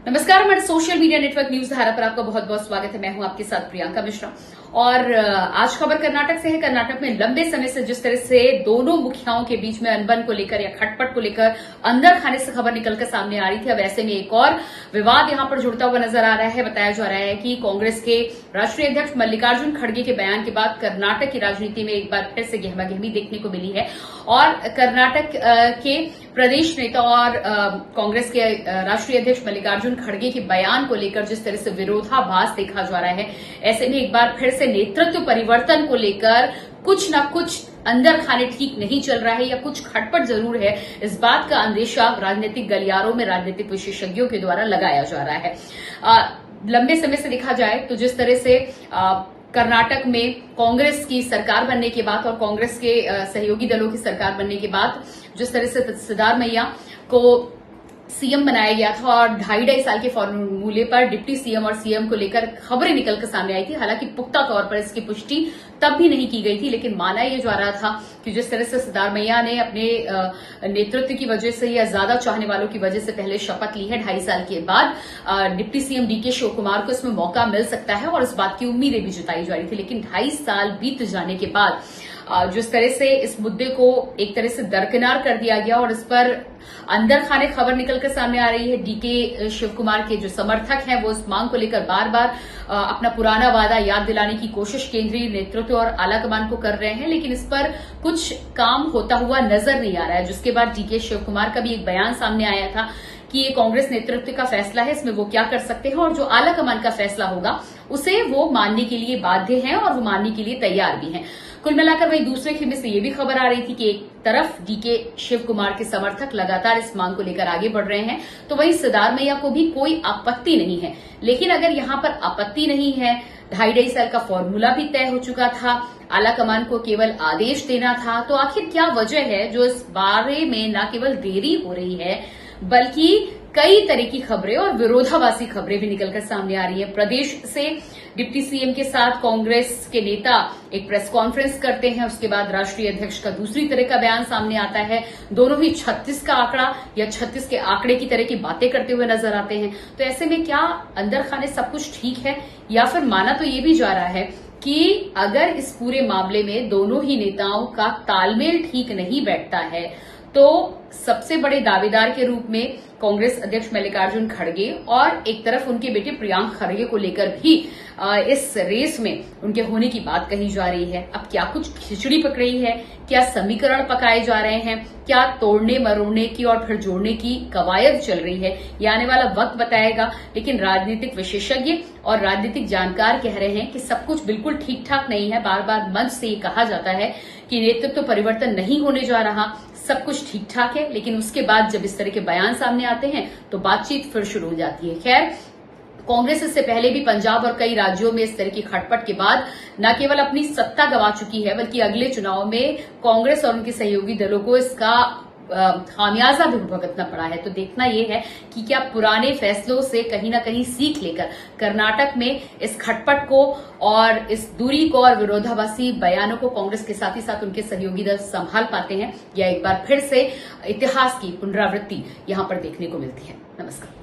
नमस्कार, हमारे social media network news धारा पर आपका बहुत बहुत स्वागत है। मैं हूं आपके साथ प्रियंका मिश्रा और आज खबर कर्नाटक से है। कर्नाटक में लंबे समय से जिस तरह से दोनों मुखियाओं के बीच में अनबन को लेकर या खटपट को लेकर अंदर खाने से खबर निकलकर सामने आ रही थी, अब ऐसे में एक और विवाद यहां पर जुड़ता हुआ नजर आ रहा है। बताया जा रहा है कि कांग्रेस के राष्ट्रीय अध्यक्ष मल्लिकार्जुन खड़गे के बयान के बाद कर्नाटक की राजनीति में एक बार फिर से गहमागहमी देखने को मिली है और कर्नाटक के प्रदेश नेता और कांग्रेस के राष्ट्रीय अध्यक्ष मल्लिकार्जुन खड़गे के बयान को लेकर जिस तरह से विरोधाभास देखा जा रहा है, ऐसे में एक बार फिर से नेतृत्व परिवर्तन को लेकर कुछ न कुछ अंदर खाने ठीक नहीं चल रहा है या कुछ खटपट जरूर है। इस बात का अंदेशा राजनीतिक गलियारों में राजनीतिक विशेषज्ञों के द्वारा लगाया जा रहा है। लंबे समय से देखा जाए तो जिस तरह से कर्नाटक में कांग्रेस की सरकार बनने के बाद और कांग्रेस के सहयोगी दलों की सरकार बनने के बाद जिस तरह से सिद्धारमैया को सीएम बनाया गया था और 2.5 साल के फॉर्मूले पर डिप्टी सीएम और सीएम को लेकर खबरें निकलकर सामने आई थी। हालांकि पुख्ता तौर पर इसकी पुष्टि तब भी नहीं की गई थी, लेकिन माना यह जा रहा था कि जिस तरह से सिद्धारमैया ने अपने नेतृत्व की वजह से या ज्यादा चाहने वालों की वजह से पहले शपथ ली है 2.5 साल के बाद deputy CM DK Shivakumar को इसमें मौका मिल सकता है और इस बात की उम्मीदें भी जताई जा रही थी। लेकिन 2.5 साल बीत जाने के बाद जिस तरह से इस मुद्दे को एक तरह से दरकिनार कर दिया गया और इस पर अंदर खाने खबर निकलकर सामने आ रही है। डीके शिव कुमार के जो समर्थक हैं वो इस मांग को लेकर बार बार अपना पुराना वादा याद दिलाने की कोशिश केंद्रीय नेतृत्व और आलाकमान को कर रहे हैं, लेकिन इस पर कुछ काम होता हुआ नजर नहीं आ रहा है। जिसके बाद डीके शिव कुमार का भी एक बयान सामने आया था कि ये कांग्रेस नेतृत्व का फैसला है, इसमें वो क्या कर सकते हैं और जो आलाकमान का फैसला होगा उसे वो मानने के लिए बाध्य हैं और वो मानने के लिए तैयार भी हैं। कुल मिलाकर वहीं दूसरे खेमे से ये भी खबर आ रही थी कि एक तरफ डीके शिव कुमार के समर्थक लगातार इस मांग को लेकर आगे बढ़ रहे हैं, तो वहीं सिद्धारमैया को भी कोई आपत्ति नहीं है। लेकिन अगर यहां पर आपत्ति नहीं है, 2.5 साल का फॉर्मूला भी तय हो चुका था, आलाकमान को केवल आदेश देना था, तो आखिर क्या वजह है जो इस बारे में न केवल देरी हो रही है बल्कि कई तरह की खबरें और विरोधाभासी खबरें भी निकलकर सामने आ रही है। प्रदेश से डिप्टी सीएम के साथ कांग्रेस के नेता एक प्रेस कॉन्फ्रेंस करते हैं, उसके बाद राष्ट्रीय अध्यक्ष का दूसरी तरह का बयान सामने आता है। दोनों ही 36 का आंकड़ा या 36 के आंकड़े की तरह की बातें करते हुए नजर आते हैं। तो ऐसे में क्या अंदर खाने सब कुछ ठीक है या फिर माना तो ये भी जा रहा है कि अगर इस पूरे मामले में दोनों ही नेताओं का तालमेल ठीक नहीं बैठता है तो सबसे बड़े दावेदार के रूप में कांग्रेस अध्यक्ष मल्लिकार्जुन खड़गे और एक तरफ उनके बेटे प्रियांक खड़गे को लेकर भी इस रेस में उनके होने की बात कही जा रही है। अब क्या कुछ खिचड़ी पक रही है, क्या समीकरण पकाए जा रहे हैं, क्या तोड़ने मरोड़ने की और फिर जोड़ने की कवायद चल रही है, ये आने वाला वक्त बताएगा। लेकिन राजनीतिक विशेषज्ञ और राजनीतिक जानकार कह रहे हैं कि सब कुछ बिल्कुल ठीक ठाक नहीं है। बार बार मंच से ये कहा जाता है कि नेतृत्व परिवर्तन नहीं होने जा रहा, सब कुछ ठीक ठाक है, लेकिन उसके बाद जब इस तरह के बयान सामने आते हैं तो बातचीत फिर शुरू हो जाती है। खैर, कांग्रेस इससे पहले भी पंजाब और कई राज्यों में इस तरह की खटपट के बाद न केवल अपनी सत्ता गंवा चुकी है बल्कि अगले चुनाव में कांग्रेस और उनके सहयोगी दलों को इसका खामियाजा भी भुगतना पड़ा है। तो देखना यह है कि क्या पुराने फैसलों से कहीं ना कहीं सीख लेकर कर्नाटक में इस खटपट को और इस दूरी को और विरोधाभासी बयानों को कांग्रेस के साथ ही साथ उनके सहयोगी दल संभाल पाते हैं या एक बार फिर से इतिहास की पुनरावृत्ति यहां पर देखने को मिलती है। नमस्कार।